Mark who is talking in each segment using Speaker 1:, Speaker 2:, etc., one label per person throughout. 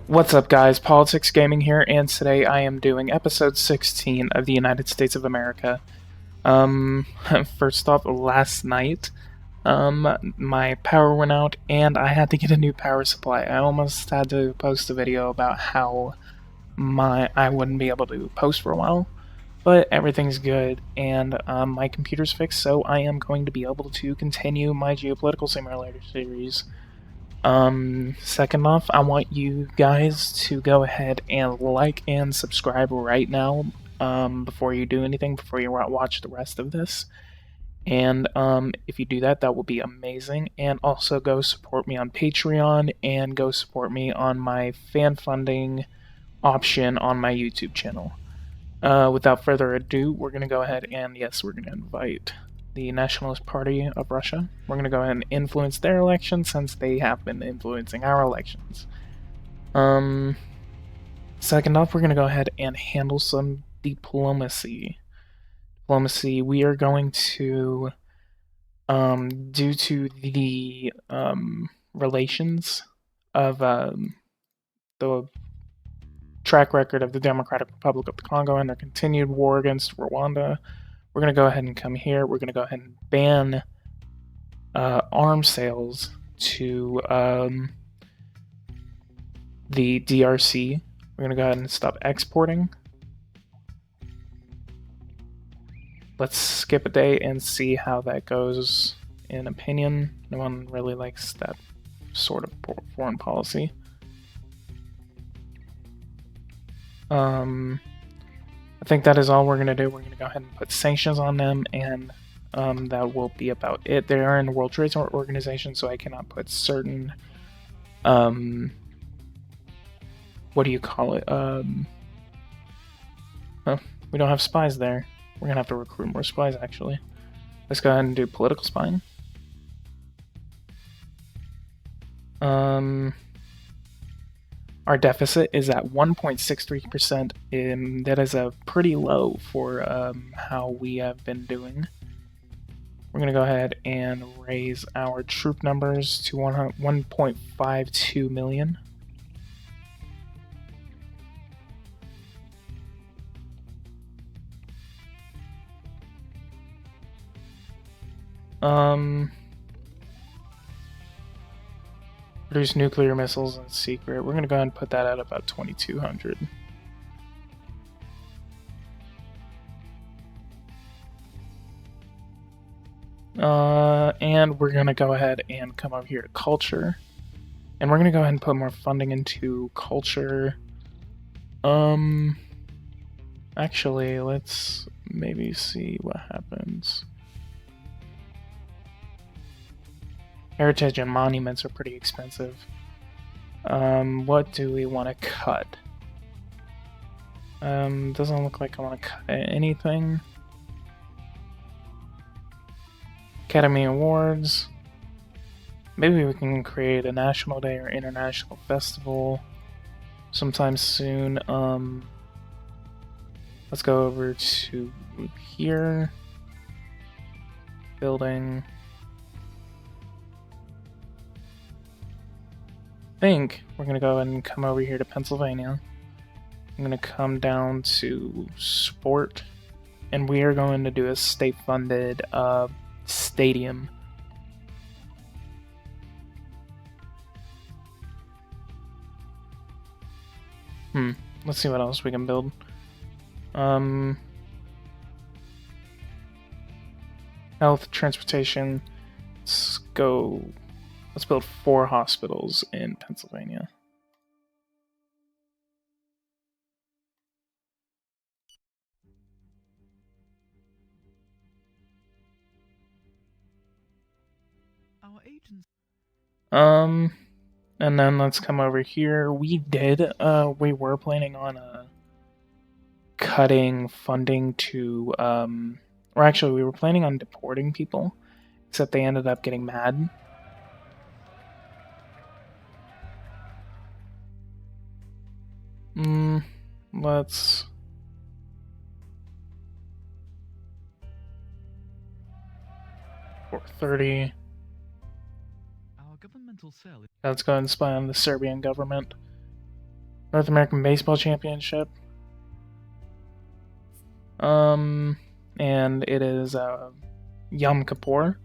Speaker 1: What's up, guys? PoliticsGaming here, and today I am doing episode 16 of the United States of America. First off, last night, my power went out, and I had to get a new power supply. I almost had to post a video about how I wouldn't be able to post for a while, but everything's good, and my computer's fixed, so I am going to be able to continue my geopolitical simulator series. Second off, I want you guys to go ahead and like and subscribe right now, before you do anything, before you watch the rest of this. And, if you do that, that will be amazing. And also go support me on Patreon and go support me on my fan funding option on my YouTube channel. Without further ado, we're going to go ahead and, yes, we're going to invite the Nationalist Party of Russia. We're going to go ahead and influence their elections since they have been influencing our elections. Second off, we're going to go ahead and handle some diplomacy. We are going to, due to the relations of the track record of the Democratic Republic of the Congo and their continued war against Rwanda, we're going to go ahead and come here. We're going to go ahead and ban arms sales to the DRC. We're going to go ahead and stop exporting. Let's skip a day and see how that goes in opinion. No one really likes that sort of foreign policy. I think that is all we're going to do. We're going to go ahead and put sanctions on them, and that will be about it. They are in the World Trade Organization, so I cannot put certain, what do you call it? Oh, we don't have spies there. We're going to have to recruit more spies, actually. Let's go ahead and do political spying. Our deficit is at 1.63%, and that is a pretty low for how we have been doing. We're going to go ahead and raise our troop numbers to 1.52 million. Produce nuclear missiles in secret. We're going to go ahead and put that at about 2,200. And we're going to go ahead and come over here to culture. And we're going to go ahead and put more funding into culture. Actually, let's maybe see what happens. Heritage and monuments are pretty expensive. What do we want to cut? Doesn't look like I want to cut anything. Academy Awards. Maybe we can create a national day or international festival sometime soon. Let's go over to here. Building. I think we're going to go ahead and come over here to Pennsylvania. I'm going to come down to sport, and we are going to do a state-funded stadium. Let's see what else we can build. Health, transportation. Let's build 4 hospitals in Pennsylvania.
Speaker 2: Our agents.
Speaker 1: And then let's come over here. We were planning on cutting funding to or actually we were planning on deporting people, except they ended up getting mad. Let's 430.
Speaker 2: Our governmental cell.
Speaker 1: Let's go and spy on the Serbian government. North American Baseball Championship. And it is Yom Kippur.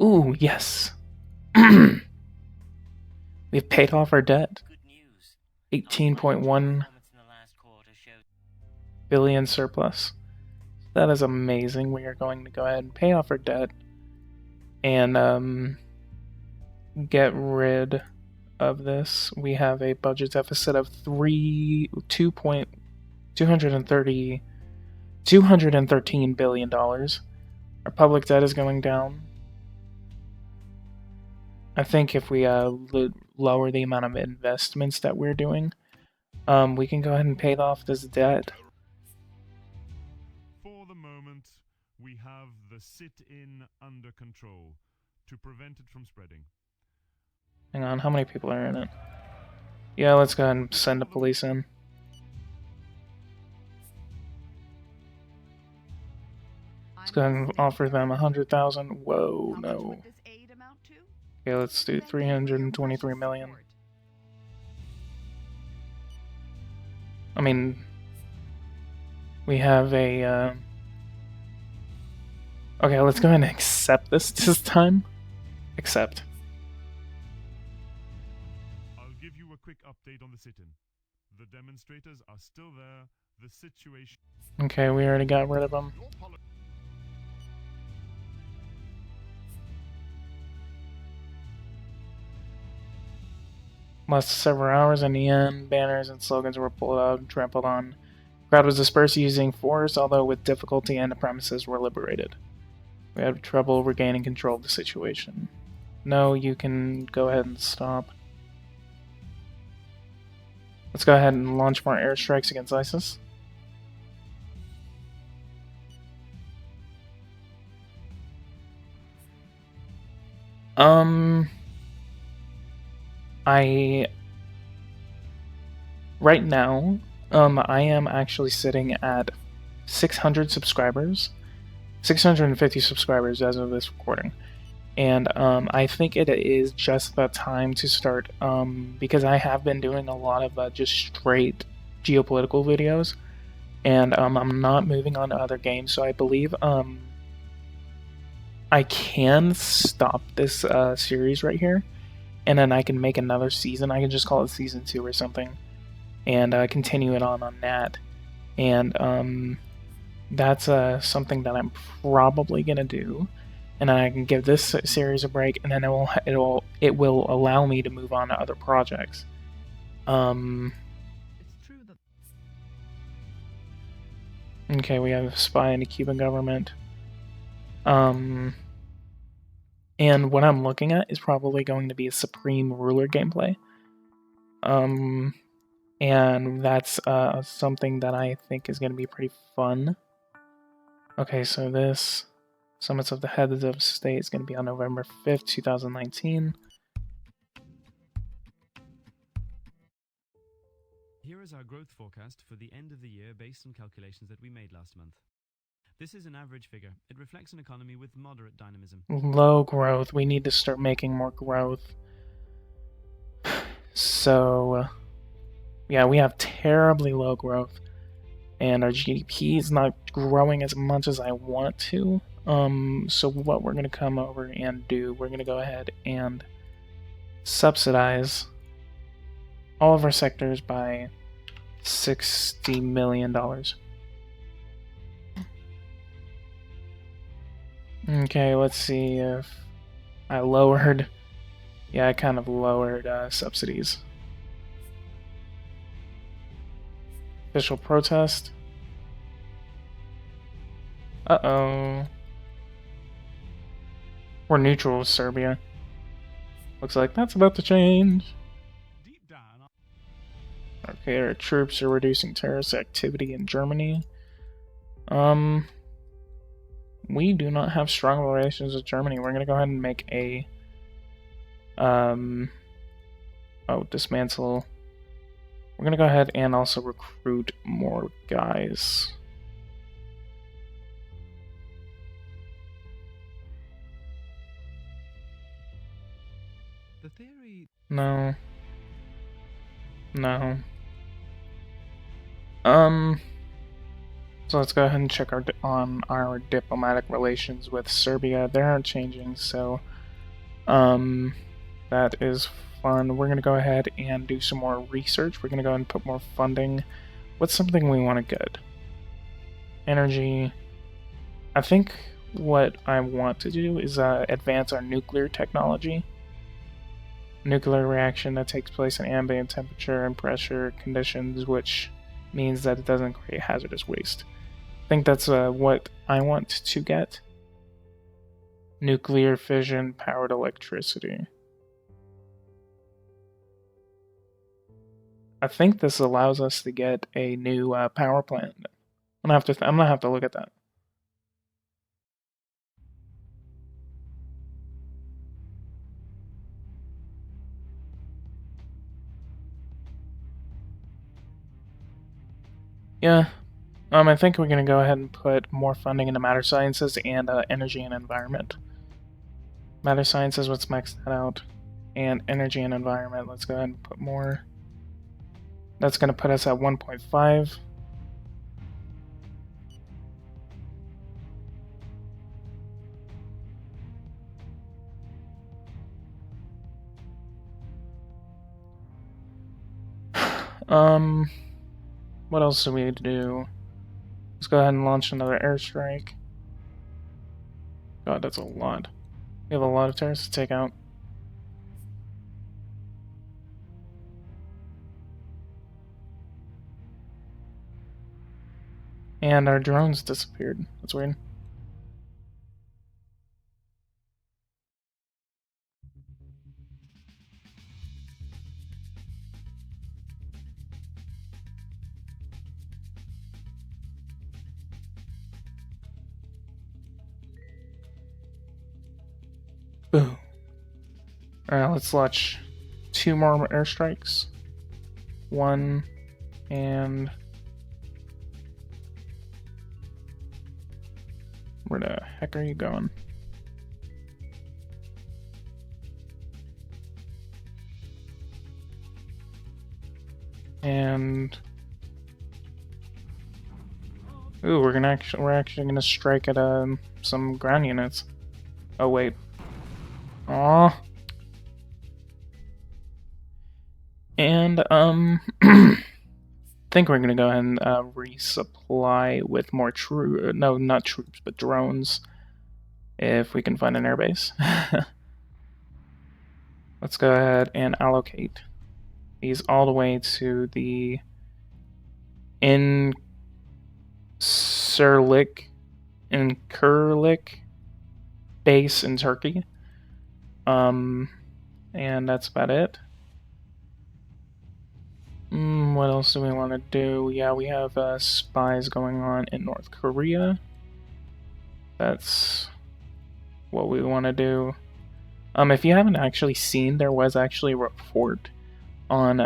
Speaker 1: Ooh, yes. We've paid off our debt. 18.1 billion surplus. That is amazing. We are going to go ahead and pay off our debt and get rid of this. We have a budget deficit of $213 billion. Our public debt is going down. I think if we lower the amount of investments that we're doing, we can go ahead and pay off this debt.
Speaker 3: For the moment, we have the sit-in under control to prevent it from spreading.
Speaker 1: Hang on, how many people are in it? Yeah, let's go ahead and send the police in. Let's go ahead and offer them 100,000. Whoa, no. Okay, let's do 323 million. I mean, we have a, okay, let's go ahead and accept this time. Accept.
Speaker 3: I'll give you a quick update on the sit-in. The demonstrators are still there. The situation...
Speaker 1: Okay, we already got rid of them. Lasted several hours. In the end, banners and slogans were pulled out and trampled on. The crowd was dispersed using force, although with difficulty, and the premises were liberated. We had trouble regaining control of the situation. No, you can go ahead and stop. Let's go ahead and launch more airstrikes against ISIS. Right now, I am actually sitting at 600 subscribers, 650 subscribers as of this recording, and I think it is just about time to start, because I have been doing a lot of just straight geopolitical videos, and I'm not moving on to other games, so I believe I can stop this series right here, and then I can make another season. I can just call it season 2 or something, and continue it on that. And that's something that I'm probably gonna do, and then I can give this series a break, and then it will allow me to move on to other projects.
Speaker 2: It's true that...
Speaker 1: Okay, we have a spy in the Cuban government. And what I'm looking at is probably going to be a Supreme Ruler gameplay. And that's something that I think is going to be pretty fun. Okay, so this Summits of the Heads of State is going to be on November 5th, 2019.
Speaker 4: Here is our growth forecast for the end of the year based on calculations that we made last month. This is an average figure. It reflects an economy with moderate dynamism.
Speaker 1: Low growth. We need to start making more growth. So, yeah, we have terribly low growth, and our GDP is not growing as much as I want to. So what we're going to come over and do, we're going to go ahead and subsidize all of our sectors by $60 million. Okay, let's see if I lowered... Yeah, I kind of lowered subsidies. Official protest. Uh-oh. We're neutral with Serbia. Looks like that's about to change. Okay, our troops are reducing terrorist activity in Germany. We do not have strong relations with Germany. We're gonna go ahead and make a dismantle. We're gonna go ahead and also recruit more guys.
Speaker 2: The theory...
Speaker 1: No. No. So let's go ahead and check on our diplomatic relations with Serbia. They aren't changing, so that is fun. We're gonna go ahead and do some more research. We're gonna go ahead and put more funding. What's something we want to get? Energy. I think what I want to do is advance our nuclear technology. Nuclear reaction that takes place in ambient temperature and pressure conditions, which means that it doesn't create hazardous waste. I think that's what I want to get. Nuclear fission powered electricity. I think this allows us to get a new power plant. I'm gonna have to look at that. Yeah. I think we're going to go ahead and put more funding into matter sciences and energy and environment. Matter sciences, let's max that out. And energy and environment, let's go ahead and put more. That's going to put us at 1.5. What else do we need to do? Let's go ahead and launch another airstrike. God, that's a lot. We have a lot of terrorists to take out. And our drones disappeared. That's weird. Boom. Alright, let's launch 2 more airstrikes. 1 and... Where the heck are you going? And... Ooh, we're actually gonna strike at some ground units. Oh wait. Aw. And I think we're gonna go ahead and resupply with more no, not troops, but drones. If we can find an airbase. Let's go ahead and allocate these all the way to the Incirlik base in Turkey. And that's about it. What else do we want to do? Yeah, we have spies going on in North Korea. That's what we want to do. If you haven't actually seen, there was actually a report on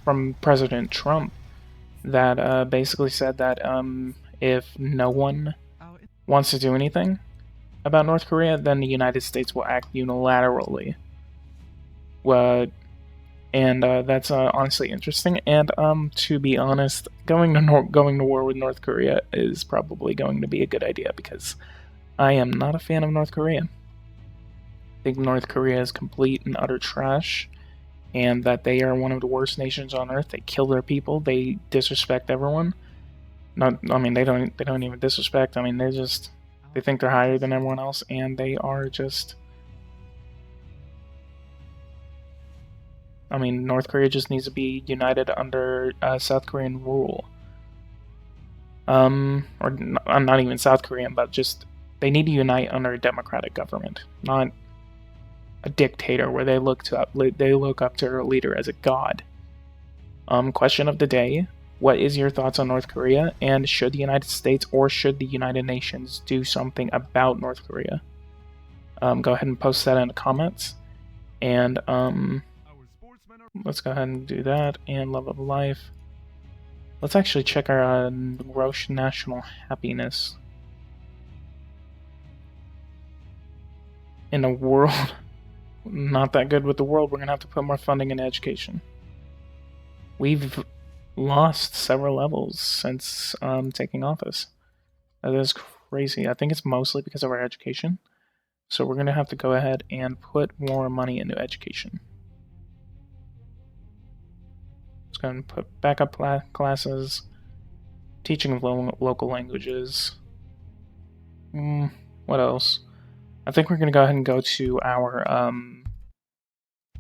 Speaker 1: from President Trump that basically said that if no one wants to do anything about North Korea, then the United States will act unilaterally. And that's honestly interesting. And to be honest, going to war with North Korea is probably going to be a good idea, because I am not a fan of North Korea. I think North Korea is complete and utter trash, and that they are one of the worst nations on earth. They kill their people. They disrespect everyone. They don't even disrespect. I mean, they think they're higher than everyone else, and they are just... I mean, North Korea just needs to be united under South Korean rule. Or I'm not even South Korean, but just they need to unite under a democratic government, not a dictator where they look up to their leader as a god. Question of the day: what is your thoughts on North Korea, and should the United States or should the United Nations do something about North Korea? Go ahead and post that in the comments, and let's go ahead and do that. And love of life. Let's actually check our gross national happiness in the world. not that good with the world. We're gonna have to put more funding into education. We've lost several levels since taking office. That is crazy. I think it's mostly because of our education. So we're gonna have to go ahead and put more money into education. Let's go and put backup classes, teaching of local languages. What else? I think we're gonna go ahead and go to our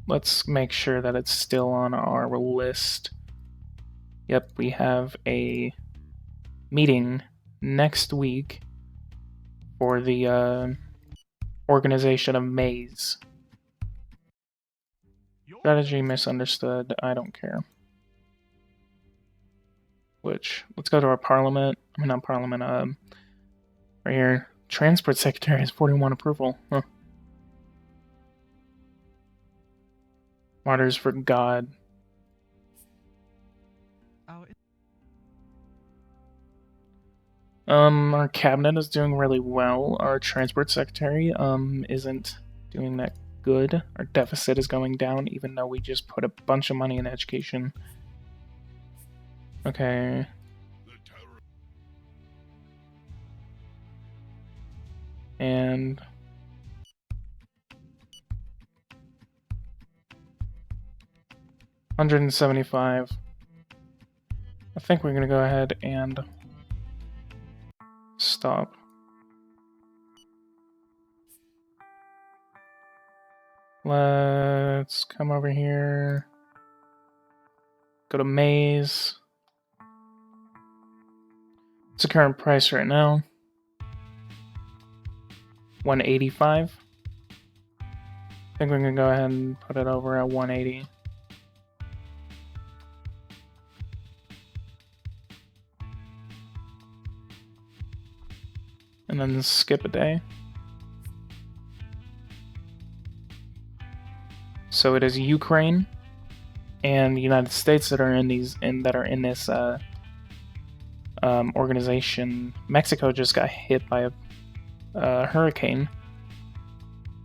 Speaker 1: let's make sure that it's still on our list. Yep, we have a meeting next week for the organization of Maize. Strategy misunderstood. I don't care. Which, let's go to our parliament. I mean, not parliament, right here. Transport Secretary has 41 approval. Huh. Martyrs for God. Our cabinet is doing really well. Our transport secretary isn't doing that good. Our deficit is going down, even though we just put a bunch of money in education. Okay. And $175. I think we're gonna go ahead and stop. Let's come over here. Go to Maize. What's the current price right now? 185. I think we're gonna go ahead and put it over at 180. And then skip a day. So it is Ukraine and the United States that are in this organization. Mexico just got hit by a hurricane,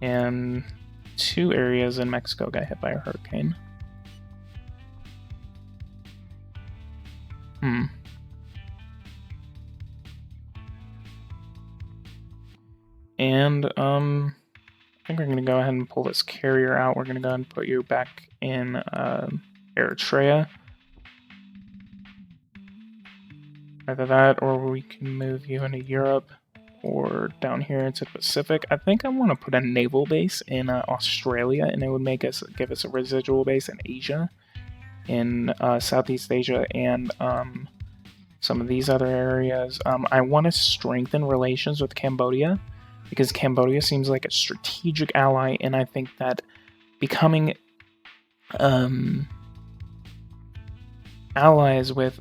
Speaker 1: and 2 areas in Mexico got hit by a hurricane. And I think we're gonna go ahead and pull this carrier out. We're gonna go ahead and put you back in Eritrea. Either that, or we can move you into Europe, or down here into the Pacific. I think I want to put a naval base in Australia, and it would give us a residual base in Asia, in Southeast Asia, and some of these other areas. I want to strengthen relations with Cambodia, because Cambodia seems like a strategic ally, and I think that becoming allies with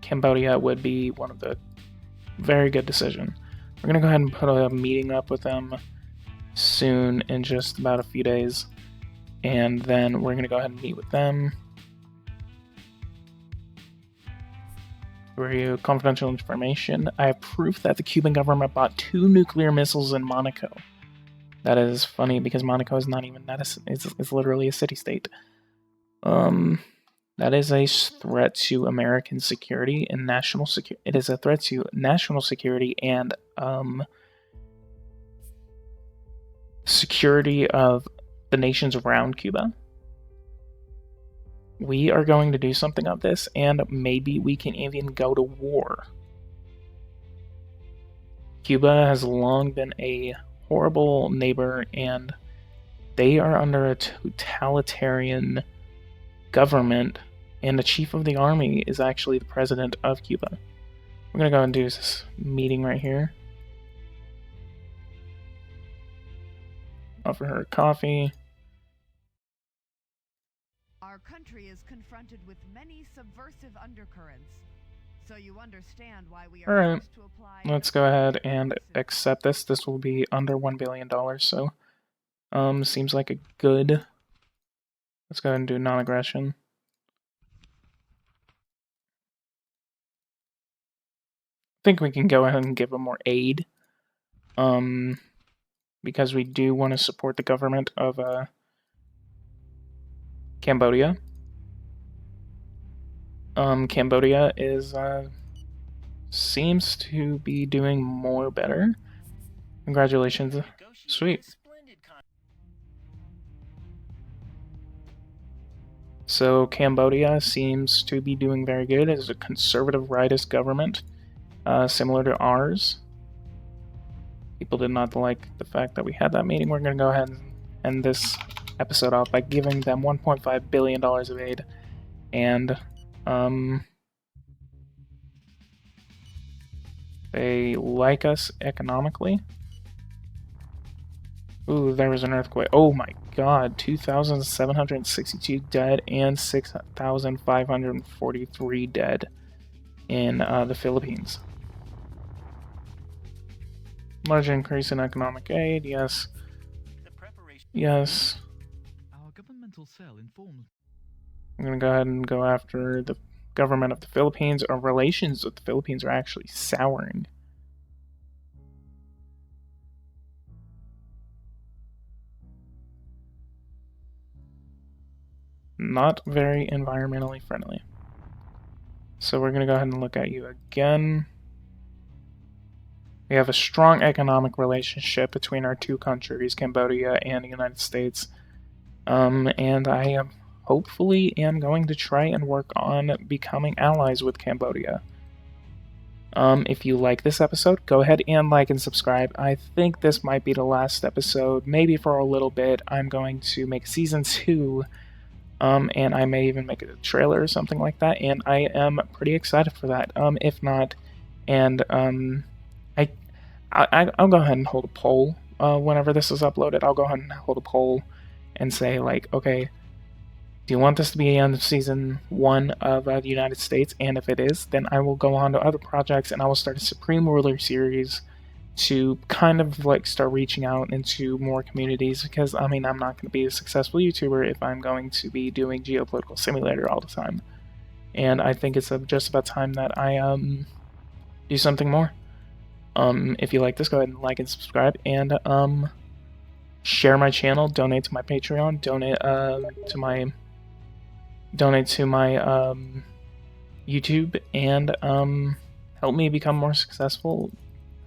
Speaker 1: Cambodia would be one of the very good decision. We're gonna go ahead and put a meeting up with them soon in just about a few days, and then we're gonna go ahead and meet with them. For you, confidential information. I have proof that the Cuban government bought 2 nuclear missiles in Monaco. That is funny because Monaco is not even that. It's literally a city-state. That is a threat to American security and national security. It is a threat to national security and security of the nations around Cuba. We are going to do something of this, and maybe we can even go to war. Cuba has long been a horrible neighbor, and they are under a totalitarian government, and the chief of the army is actually the president of Cuba. We're gonna go and do this meeting right here. Offer her coffee.
Speaker 5: Our country is confronted with many subversive undercurrents, so you understand why we are
Speaker 1: Alright,
Speaker 5: forced to apply.
Speaker 1: let's go ahead and accept this. This will be under $1 billion, so seems like a good. Let's go ahead and do non-aggression. I think we can go ahead and give them more aid. because we do want to support the government of Cambodia. Cambodia is seems to be doing more better. Congratulations. Sweet. So Cambodia seems to be doing very good. It's a conservative rightist government, similar to ours. People did not like the fact that we had that meeting. We're going to go ahead and end this episode off by giving them $1.5 billion of aid. And they like us economically. Ooh, there was an earthquake. Oh my god, 2,762 dead and 6,543 dead in the Philippines. Large increase in economic aid, yes. Yes.
Speaker 2: Our governmental cell informs.
Speaker 1: I'm gonna go ahead and go after the government of the Philippines. Our relations with the Philippines are actually souring. Not very environmentally friendly. So we're going to go ahead and look at you again. We have a strong economic relationship between our two countries, Cambodia and the United States. And I hopefully am going to try and work on becoming allies with Cambodia. If you like this episode, go ahead and like and subscribe. I think this might be the last episode, maybe for a little bit. I'm going to make season 2. And I may even make a trailer or something like that, and I am pretty excited for that. If not, and I'll go ahead and hold a poll whenever this is uploaded. I'll go ahead and hold a poll and say, like, okay, do you want this to be the end of season 1 of the United States? And if it is, then I will go on to other projects, and I will start a Supreme Ruler series to kind of like start reaching out into more communities, because I mean, I'm not going to be a successful YouTuber if I'm going to be doing Geopolitical Simulator all the time. And I think it's just about time that I do something more. If you like this, go ahead and like and subscribe, and share my channel, donate to my Patreon, donate to my YouTube, and help me become more successful.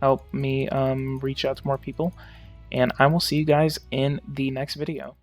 Speaker 1: Help me reach out to more people, and I will see you guys in the next video.